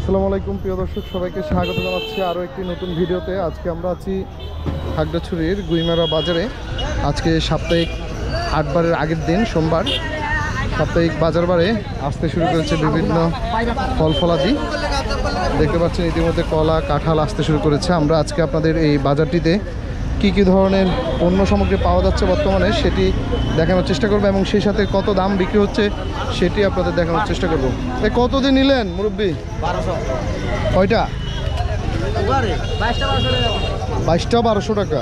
আসসালামু আলাইকুম প্রিয় দর্শক, সবাইকে স্বাগত জানাচ্ছি আরও একটি নতুন ভিডিওতে। আজকে আমরা আছি খাগড়াছড়ির গুইমারা বাজারে। আজকে সাপ্তাহিক হাটবারের আগের দিন সোমবার। সাপ্তাহিক বাজারবারে আসতে শুরু করেছে বিভিন্ন ফল ফলাদি। দেখতে পাচ্ছেন ইতিমধ্যে কলা, কাঁঠাল আসতে শুরু করেছে। আমরা আজকে আপনাদের এই বাজারটিতে কী ধরনের পণ্য সামগ্রী পাওয়া যাচ্ছে বর্তমানে সেটি দেখানোর চেষ্টা করবো, এবং সেই সাথে কত দাম বিক্রি হচ্ছে সেটি আপনাদের দেখানোর চেষ্টা করবো। কতদিন নিলেন মুরব্বী? 1200। কয়টা? 22টা 1200 টাকা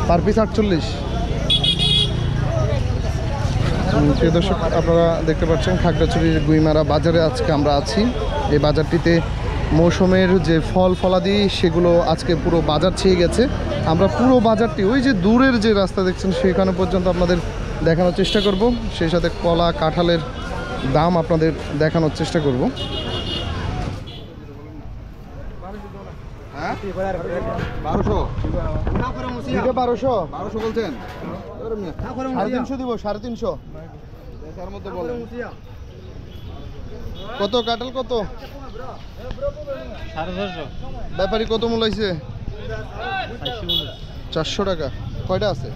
পার পিস। 48। প্রিয় দর্শক, আপনারা দেখতে পাচ্ছেন খাগড়াছড়ির গুইমারা বাজারে আজকে আমরা আছি। এই বাজারটিতে মৌসুমের যে ফল ফলাদি সেগুলো আজকে পুরো বাজার ছেয়ে গেছে। আমরা পুরো বাজারটি ওই যে দূরের যে রাস্তা দেখছেন সেখানে পর্যন্ত আপনাদের দেখানোর চেষ্টা করব। সেই সাথে কলা, কাঁঠালের দাম আপনাদের দেখানোর চেষ্টা করব। হ্যাঁ 1200 বলছেন? 350 দিব, 350। তার মধ্যে বলেন কত কাঁঠাল? কত 450। ব্যাপারী কত মূলাইছে? 400 টাকা। কয়টা আছে?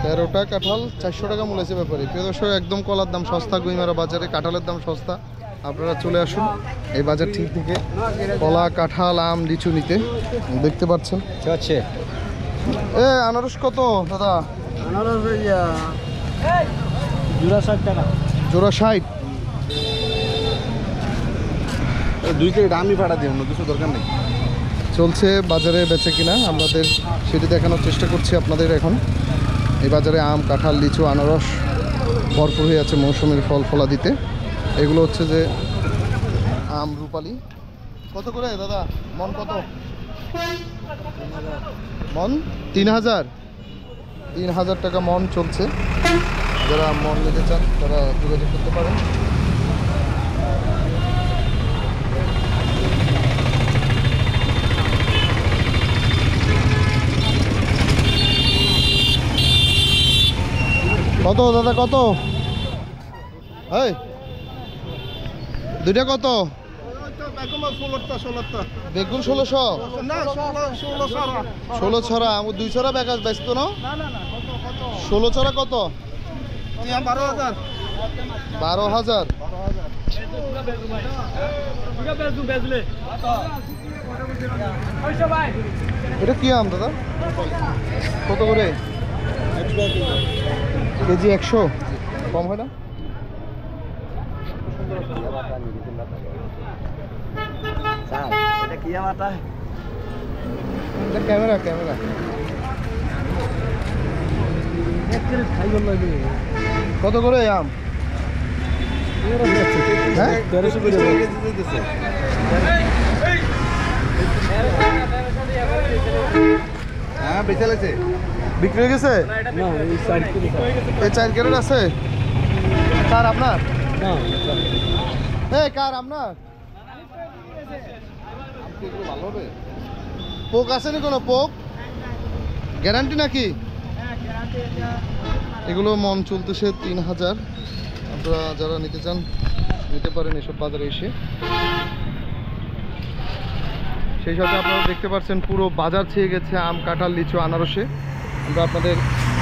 13টা কাঁঠাল 400 টাকা মূলাইছে ব্যাপারী। প্রিয় দর্শক, একদম কলার দাম সস্তা গুইমারা বাজারে, কাঁঠালের দাম সস্তা। আপনারা চলে আসুন এই বাজার ঠিক থেকে কলা, কাঁঠাল, আম, লিচু নিতে। দেখতে পাচ্ছেন হচ্ছে আনারস কত দাদা? আনারস জোড়া 60 টাকা। জোড়া 60। দুই কেজি দামই ভাড়া দিই, অন্য কিছু দরকার নেই। চলছে বাজারে বেচে কিনা আমাদের সেটি দেখানোর চেষ্টা করছি আপনাদের। এখন এই বাজারে আম, কাঁঠাল, লিচু, আনারস ভরপুর হয়ে আছে মৌসুমের ফল ফলা দিতে। এগুলো হচ্ছে যে আম, রূপালি। কত করে দাদা মন? কত মন? 3000 টাকা মন চলছে। যারা মন নিতে চান তারা যোগাযোগ করতে পারেন। কত দাদা? কত? এই দুইটা কত? বেগুন 1600। 16 ছড়া 2 ছড়া বেকাজ ব্যস্ত না? 16 ছড়া কত? 12,000। এটা কি আম দাদা? কত করে কেজি? 100। কম হয় না? ক্যামেরা কত করে আম? হ্যাঁ 1300 করে। হ্যাঁ বেচা লাগছে, বিক্রি হয়ে গেছে? এই 4 ক্যারেট আছে। কার আপনার? কার আপনার? ভালো হবে। পোক আসেনি কোনো? পোক গ্যারান্টি নাকি? এগুলো মন চলতেছে 3000। আপনারা যারা নিতে চান নিতে পারেন এসব বাজারে এসে। সেই সাথে আপনারা দেখতে পাচ্ছেন পুরো বাজার ছেয়ে গেছে আম, কাঁঠাল, লিচু, আনারসে। আমরা আপনাদের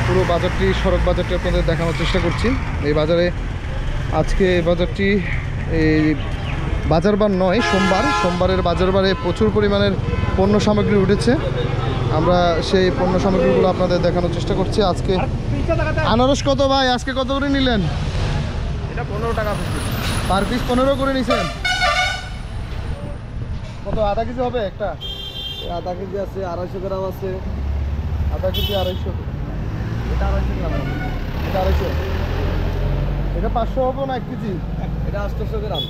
পুরো বাজারটি, সড়ক বাজারটি আপনাদের দেখানোর চেষ্টা করছি। এই বাজারে আজকে এই বাজারটি এই বাজারবার নয়, সোমবার। সোমবারের বাজারবারে প্রচুর পরিমাণের পণ্য সামগ্রী উঠেছে। আমরা সেই পণ্য সামগ্রীগুলো আপনাদের দেখানোর চেষ্টা করছি। আজকে আনারস কত ভাই? আজকে কত করে নিলেন? এটা 15 টাকা পার পিস 15 করে নিছেন। কত আধা কেজি হবে একটা? আধা কেজি আছে, 250 গ্রাম আছে। আধা কেজি 250। এটা 250 গ্রাম। এটা 250। এটা 500 হবে না 1 কেজি? এটা 800 গ্রাম।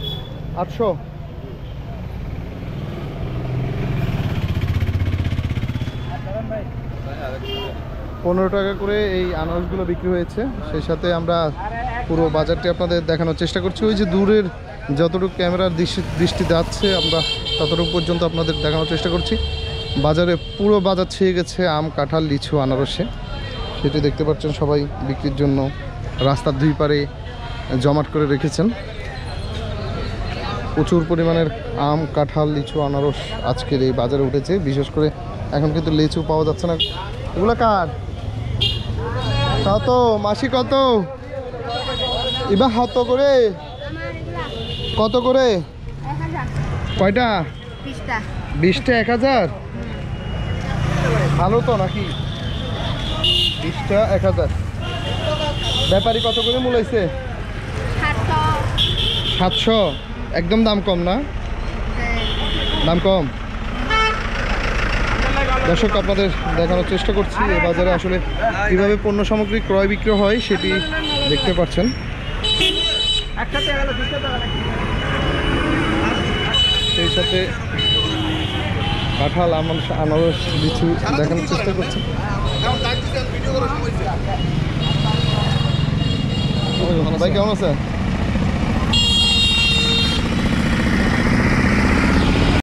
800। ভাই 15 টাকা করে এই আনারসগুলো বিক্রি হয়েছে। সেই সাথে আমরা পুরো বাজারটি আপনাদের দেখানোর চেষ্টা করছি। ওই যে দূরের যতটুকু ক্যামেরার দৃষ্টি যাচ্ছে আমরা ততটুকু পর্যন্ত আপনাদের দেখানোর চেষ্টা করছি। বাজারে পুরো বাজার ছেয়ে গেছে আম, কাঁঠাল, লিচু, আনারসে। সেটি দেখতে পাচ্ছেন সবাই বিক্রির জন্য রাস্তার দুই পারে জমাট করে রেখেছেন। প্রচুর পরিমাণের আম, কাঁঠাল, লিচু, আনারস আজকের এই বাজারে উঠেছে। বিশেষ করে এখন কিন্তু লিচু পাওয়া যাচ্ছে না। এগুলো কার? কত মাসি, কত এবার হাত করে? কত করে? কয়টা? 20টা 1000? ভালো তো নাকি? 20টা 1000। ব্যাপারী কত করে মূলাইছে? 700। একদম দাম কম না? দাম কম। দর্শক, আপনাদের দেখানোর চেষ্টা করছি এই বাজারে আসলে কীভাবে পণ্য সামগ্রী ক্রয় বিক্রয় হয় সেটি দেখতে পাচ্ছেন। সেই সাথে কাঁঠাল, আনারস, লিচু দেখানোর চেষ্টা করছি। ভাই কেমন আছে?